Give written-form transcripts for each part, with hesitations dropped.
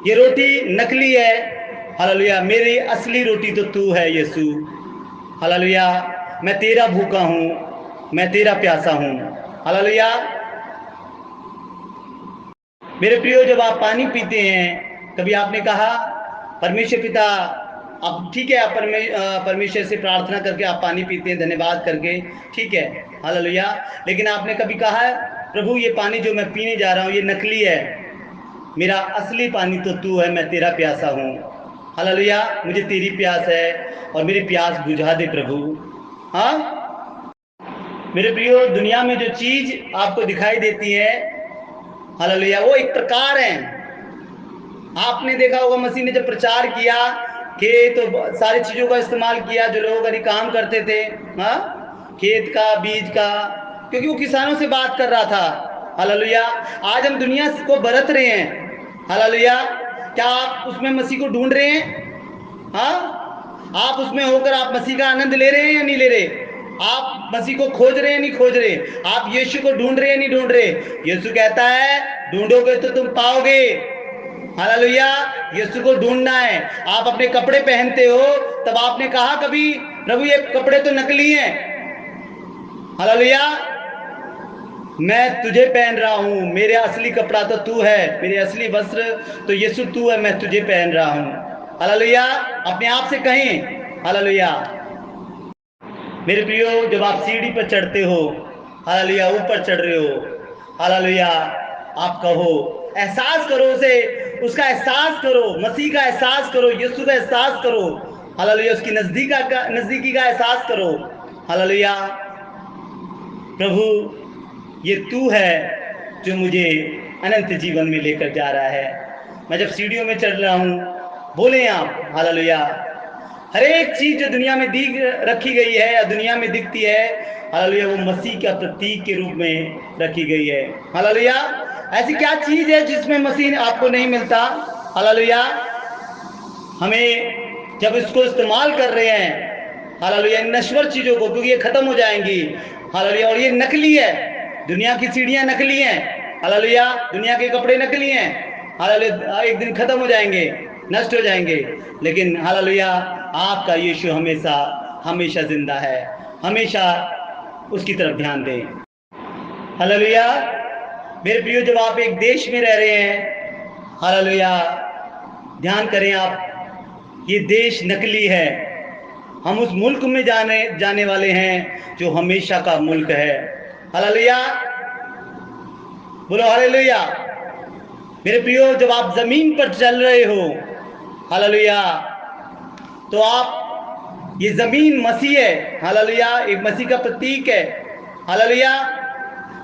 ये रोटी नकली है। हालेलुया। मेरी असली रोटी तो तू है यीशु। हालेलुया। मैं तेरा भूखा हूँ, मैं तेरा प्यासा हूँ। हालेलुया। मेरे प्रियो, जब आप पानी पीते हैं, कभी आपने कहा परमेश्वर पिता, अब ठीक है, आप परमेश्वर से प्रार्थना करके आप पानी पीते हैं, धन्यवाद करके, ठीक है, हालेलुया। लेकिन आपने कभी कहा है, प्रभु ये पानी जो मैं पीने जा रहा हूँ ये नकली है, मेरा असली पानी तो तू है, मैं तेरा प्यासा हूँ। हालेलुया। मुझे तेरी प्यास है और मेरी प्यास बुझा दे प्रभु। हाँ मेरे प्रियो, दुनिया में जो चीज आपको दिखाई देती है, हालेलुया, वो एक प्रकार है। आपने देखा होगा मसीह ने जब प्रचार किया खेत तो सारी चीजों का इस्तेमाल किया जो लोग अभी काम करते थे, हाँ, खेत का, बीज का, क्योंकि वो किसानों से बात कर रहा था। हालेलुया। आज हम दुनिया को बरत रहे हैं। हालेलुया। क्या आप उसमें मसीह को ढूंढ रहे हैं? हाँ, आप उसमें होकर आप मसीह का आनंद ले रहे हैं या नहीं ले रहे? आप मसीह को खोज रहे हैं नहीं खोज रहे? आप यीशु को ढूंढ रहे हैं नहीं ढूंढ रहे? यीशु कहता है ढूंढोगे तो तुम पाओगे। हालेलुया। यीशु को ढूंढना है। आप अपने कपड़े पहनते हो, तब आपने कहा कभी प्रभु ये कपड़े तो नकली हैं? हालेलुया। मैं तुझे पहन रहा हूं, मेरे असली कपड़ा तो तू है, मेरे असली वस्त्र तो यीशु तू है, मैं तुझे पहन रहा हूं। हालेलुया। अपने आप से कहें हालेलुया। मेरे प्रियो, जब आप सीढ़ी पर चढ़ते हो, हालेलुया, ऊपर चढ़ रहे हो, हालेलुया, आप कहो, एहसास करो उसे, उसका एहसास करो, मसीह का एहसास करो, यीशु का एहसास करो। हालेलुया। उसकी नजदीकी का एहसास करो। हालेलुया। प्रभु ये तू है जो मुझे अनंत जीवन में लेकर जा रहा है। मैं जब सीढ़ियों में चढ़ रहा हूँ, बोले आप हालेलुया। हर एक चीज जो दुनिया में दिख रखी गई है या दुनिया में दिखती है, हालेलुया, वो मसीह का प्रतीक के रूप में रखी गई है। हालेलुया। ऐसी क्या चीज है जिसमें मसीह आपको नहीं मिलता? हालेलुया। हमें जब इसको इस्तेमाल कर रहे हैं, हालेलुया, नश्वर चीजों को, क्योंकि ये खत्म हो जाएंगी, हालेलुया, और ये नकली है। दुनिया की सीढ़ियां नकली हैं। हालेलुया। दुनिया के कपड़े नकली हैं। हालेलुया। एक दिन खत्म हो जाएंगे, नष्ट हो जाएंगे। लेकिन हालेलुया, आपका यीशु हमेशा हमेशा जिंदा है। हमेशा उसकी तरफ ध्यान दें। हालेलुया। मेरे प्रियो, जब आप एक देश में रह रहे हैं, हालेलुया, ध्यान करें आप, ये देश नकली है। हम उस मुल्क में जाने वाले हैं जो हमेशा का मुल्क है। हालेलुया। बोलो हालेलुया। मेरे प्रियो, जब आप जमीन पर चल रहे हो, हालेलुया, तो आप, ये जमीन मसीह है। हालेलुया। एक मसीह का प्रतीक है। हालेलुया।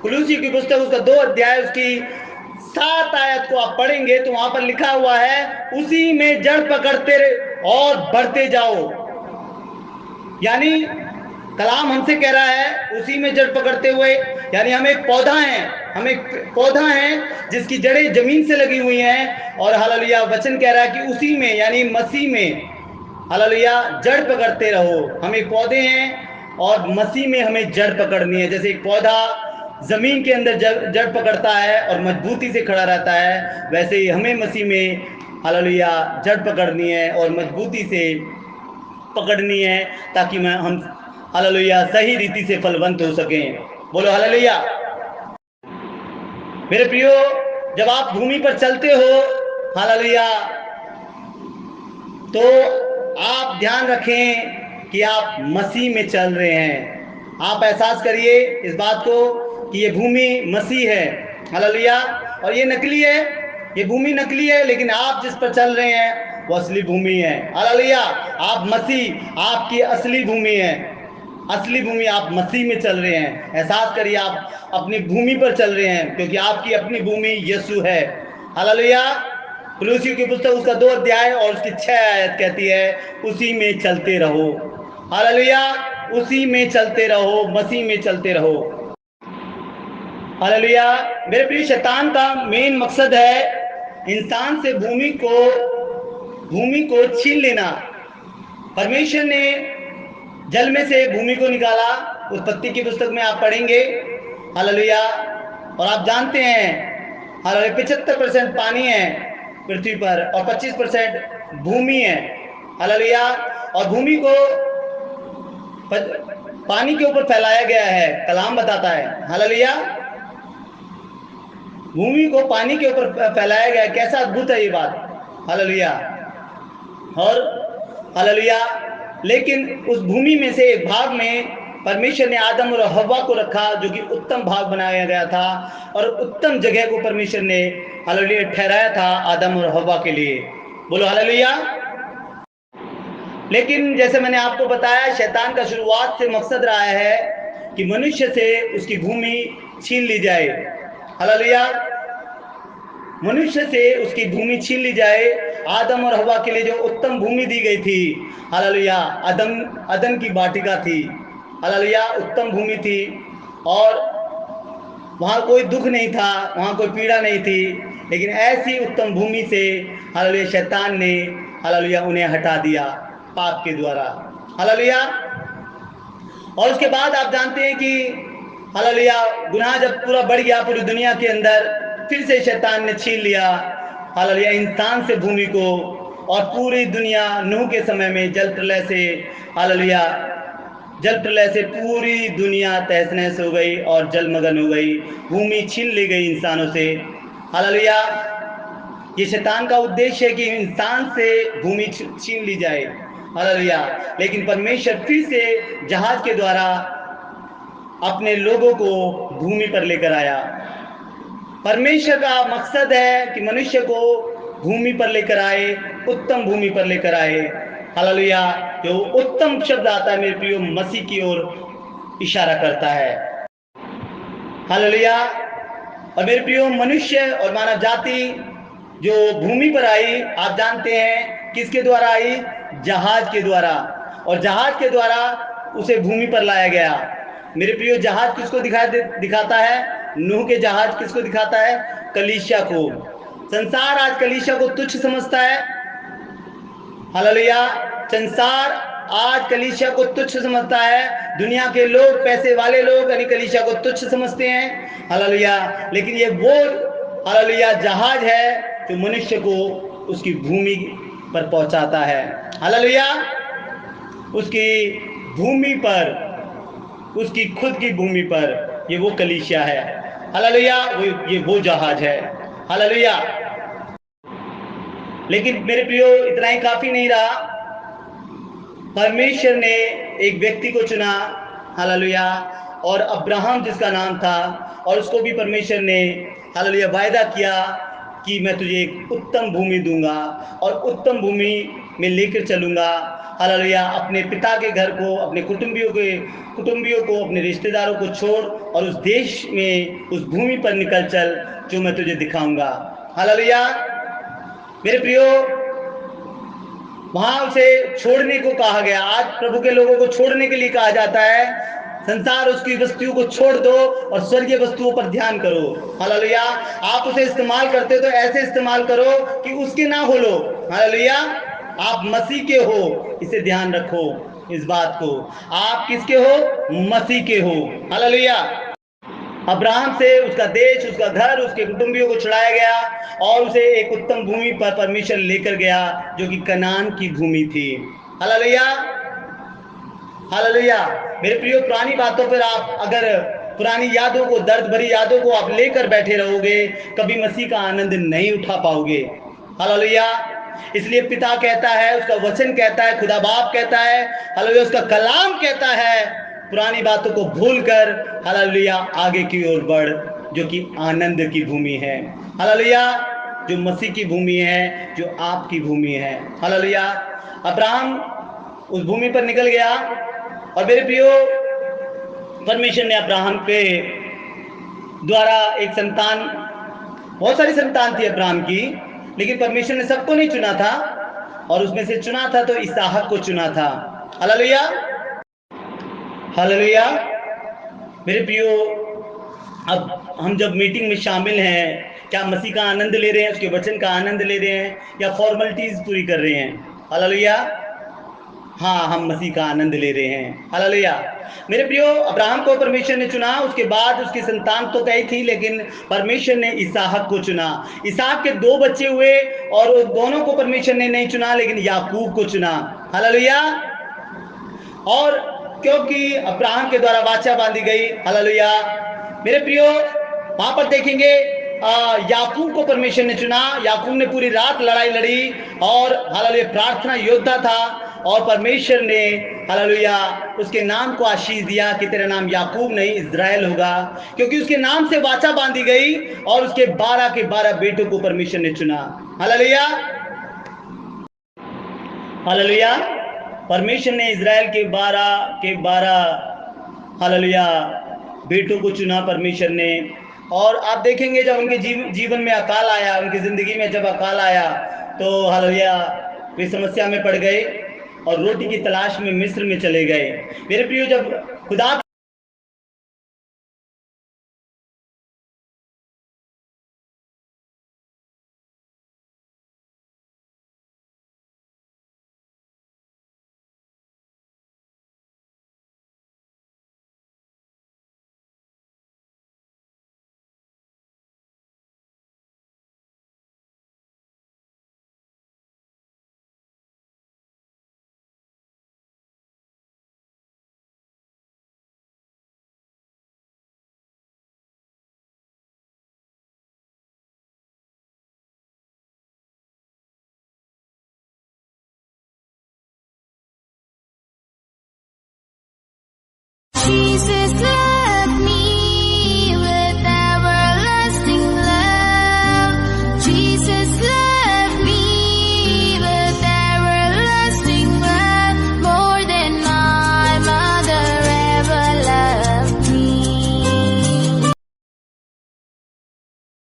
कुलूसी की पुस्तक उसका 2 अध्याय उसकी 7 आयत को आप पढ़ेंगे तो वहां पर लिखा हुआ है, उसी में जड़ पकड़ते और बढ़ते जाओ। यानी कलाम हमसे कह रहा है उसी में जड़ पकड़ते हुए, यानी हम एक पौधा हैं, हम एक पौधा हैं जिसकी जड़ें जमीन से लगी हुई हैं। और हालेलुया, वचन कह रहा है कि उसी में यानी मसीह में, हालेलुया, जड़ पकड़ते रहो। हम एक पौधे हैं और मसीह में हमें जड़ पकड़नी है। जैसे एक पौधा जमीन के अंदर जड़ पकड़ता है और मजबूती से खड़ा रहता है, वैसे ही हमें मसीह में, हालेलुया, जड़ पकड़नी है और मजबूती से पकड़नी है, ताकि हम, हालेलुया, सही रीति से फलवंत हो सकें। बोलो हालेलुया। मेरे प्रियो, जब आप भूमि पर चलते हो, हालेलुया, तो आप ध्यान रखें कि आप मसीह में चल रहे हैं। आप एहसास करिए इस बात को कि ये भूमि मसीह है। हालेलुया। और ये नकली है, ये भूमि नकली है, लेकिन आप जिस पर चल रहे हैं वो असली भूमि है। हालेलुया। आप मसीह, आपकी असली भूमि है। असली भूमि, आप मसीह में चल रहे हैं। एहसास करिए आप अपनी भूमि पर चल रहे हैं, क्योंकि आपकी अपनी भूमि यीशु है। हालेलुया। कुलूसियों की पुस्तक उसका 2 अध्याय और उसकी 6 आयत कहती है, उसी में चलते रहो। हालेलुया। उसी में चलते रहो, मसीह में चलते रहो। हालेलुया। मेरे प्रिय, शैतान का मेन मकसद है इंसान से भूमि को छीन लेना। परमेश्वर ने जल में से भूमि को निकाला, उत्पत्ति की पुस्तक में आप पढ़ेंगे। हालेलुया। और आप जानते हैं, हालेलुया, 75% पानी है पृथ्वी पर और 25% भूमि है। हालेलुया। और भूमि को पानी के ऊपर फैलाया गया है, कलाम बताता है। हालेलुया। भूमि को पानी के ऊपर फैलाया गया है, कैसा अद्भुत है ये बात। हालेलुया। और हालेलुया, लेकिन उस भूमि में से एक भाग में परमेश्वर ने आदम और हव्वा को रखा, जो कि उत्तम भाग बनाया गया था, और उत्तम जगह को परमेश्वर ने हालेलुया ठहराया था आदम और हव्वा के लिए। बोलो हालेलुया। लेकिन जैसे मैंने आपको बताया, शैतान का शुरुआत से मकसद रहा है कि मनुष्य से उसकी भूमि छीन ली जाए। हालेलुया। मनुष्य से उसकी भूमि छीन ली जाए। आदम और हव्वा के लिए जो उत्तम भूमि दी गई थी, हालेलुया, अदन की वाटिका थी। हालेलुया, उत्तम भूमि थी, और वहाँ कोई दुख नहीं था, वहाँ कोई पीड़ा नहीं थी। लेकिन ऐसी उत्तम भूमि से हालेलुया शैतान ने हालेलुया उन्हें हटा दिया पाप के द्वारा। हालेलुया। और उसके बाद आप जानते हैं कि हालेलुया गुनाह जब पूरा बढ़ गया पूरी दुनिया के अंदर, फिर से शैतान ने छीन लिया हालेलुया इंसान से भूमि को, और पूरी दुनिया नूह के समय में जल प्रलय से हालेलुया जल प्रलय से पूरी दुनिया तहस नहस हो गई और जलमग्न हो गई, भूमि छीन ली गई इंसानों से। हालेलुया। ये शैतान का उद्देश्य है कि इंसान से भूमि छीन ली जाए। हालेलुया। लेकिन परमेश्वर फिर से जहाज के द्वारा अपने लोगों को भूमि पर लेकर आया। परमेश्वर का मकसद है कि मनुष्य को भूमि पर लेकर आए, उत्तम भूमि पर लेकर आए। हालेलुया। जो उत्तम शब्द आता है मेरे प्रियो, मसीह की ओर इशारा करता है। हालेलुया। और मेरे प्रियो, मनुष्य और मानव जाति जो भूमि पर आई, आप जानते हैं किसके द्वारा आई? जहाज के द्वारा। और जहाज के द्वारा उसे भूमि पर लाया गया। मेरे प्रियो, जहाज किसको दिखाता है? नूह के जहाज किसको दिखाता है? कलीसिया को। संसार आज कलीसिया को तुच्छ समझता है। हालेलुया। संसार आज कलीसिया को तुच्छ समझता है। दुनिया के लोग, पैसे वाले लोग यानी कलीसिया को तुच्छ समझते हैं। हालेलुया। लेकिन ये वो हालेलुया जहाज है जो मनुष्य को उसकी भूमि पर पहुंचाता है। हालेलुया। उसकी भूमि पर, उसकी खुद की भूमि पर, ये वो कलीसिया है। हालेलुया। ये वो जहाज है। हालेलुया। लेकिन मेरे प्रियो, इतना ही काफी नहीं रहा। परमेश्वर ने एक व्यक्ति को चुना। हालेलुया। और अब्राहम जिसका नाम था, और उसको भी परमेश्वर ने हालेलुया वायदा किया कि मैं तुझे एक उत्तम भूमि दूंगा और उत्तम भूमि में लेकर चलूंगा। हालेलुया। अपने पिता के घर को, अपने कुटुंबियों को, अपने रिश्तेदारों को छोड़ और उस देश में, उस भूमि पर निकल चल जो मैं तुझे दिखाऊंगा। हालेलुया। मेरे प्रियो, वहां उसे छोड़ने को कहा गया। आज प्रभु के लोगों को छोड़ने के लिए कहा जाता है। संसार उसकी वस्तुओं को छोड़ दो और स्वर्गीय वस्तुओं पर ध्यान करो। हालेलुया। आप उसे इस्तेमाल करते हो तो ऐसे इस्तेमाल करो कि उसके ना हो लो। हालेलुया। आप मसीह के हो, इसे ध्यान रखो इस बात को। आप किसके हो? मसीह के हो। हालेलुया। अब्राहम से उसका देश, उसका घर, उसके कुटुंबियों को छुड़ाया गया और उसे एक उत्तम भूमि पर परमेश्वर लेकर गया, जो कि कनान की भूमि थी। हालेलुया। हालेलुया। मेरे प्रियो, पुरानी बातों पर आप अगर पुरानी यादों को, दर्द भरी यादों को आप लेकर बैठे रहोगे, कभी मसीह का आनंद नहीं उठा पाओगे। हालेलुया। इसलिए पिता कहता है, उसका वचन कहता है, खुदा बाप कहता है, हालेलुया, उसका कलाम कहता है, पुरानी बातों को भूलकर हालेलुया आगे की ओर बढ़, जो कि आनंद की भूमि है। हालेलुया। जो मसीह की भूमि है, जो आपकी भूमि है। हालेलुया। अब्राहम उस भूमि पर निकल गया। और मेरे प्रियो, परमेश्वर ने अब्राहम के द्वारा एक संतान, बहुत सारी संतान थी अब्राहम की, लेकिन परमेश्वर ने सबको नहीं चुना था, और उसमें से चुना था तो इसहाक को चुना था। हालेलुया। हालेलुया। मेरे प्रियो, अब हम जब मीटिंग में शामिल हैं, क्या मसीह का आनंद ले रहे हैं, उसके वचन का आनंद ले रहे हैं, या फॉर्मेलिटीज पूरी कर रहे हैं? हालेलुया। हाँ, हम मसीह का आनंद ले रहे हैं। हालेलुया। मेरे प्रियो, अब्राहम को परमेश्वर ने चुना, उसके बाद उसकी संतान तो कई थी, लेकिन परमेश्वर ने इसहाक को चुना। इसहाक के 2 बच्चे हुए और दोनों को परमेश्वर ने नहीं चुना, लेकिन याकूब को चुना। हालेलुया। और क्योंकि अब्राहम के द्वारा वाचा बांधी गई। हालेलुया। मेरे प्रियो, वहां पर देखेंगे याकूब को परमेश्वर ने चुना। याकूब ने पूरी रात लड़ाई लड़ी और हालेलुया प्रार्थना योद्धा था, और परमेश्वर ने हालेलुया उसके नाम को आशीष दिया कि तेरा नाम याकूब नहीं इज़राइल होगा, क्योंकि उसके नाम से वाचा बांधी गई और उसके 12 के 12 बेटों को परमेश्वर ने चुना। हालेलुया। हालेलुया। परमेश्वर ने इज़राइल के 12 हालेलुया बेटों को चुना परमेश्वर ने। और आप देखेंगे जब उनके जीवन में अकाल आया, उनकी ज़िंदगी में जब अकाल आया, तो हालेलुया वे समस्या में पड़ गए और रोटी की तलाश में मिस्र में चले गए। मेरे प्रियो, जब खुदा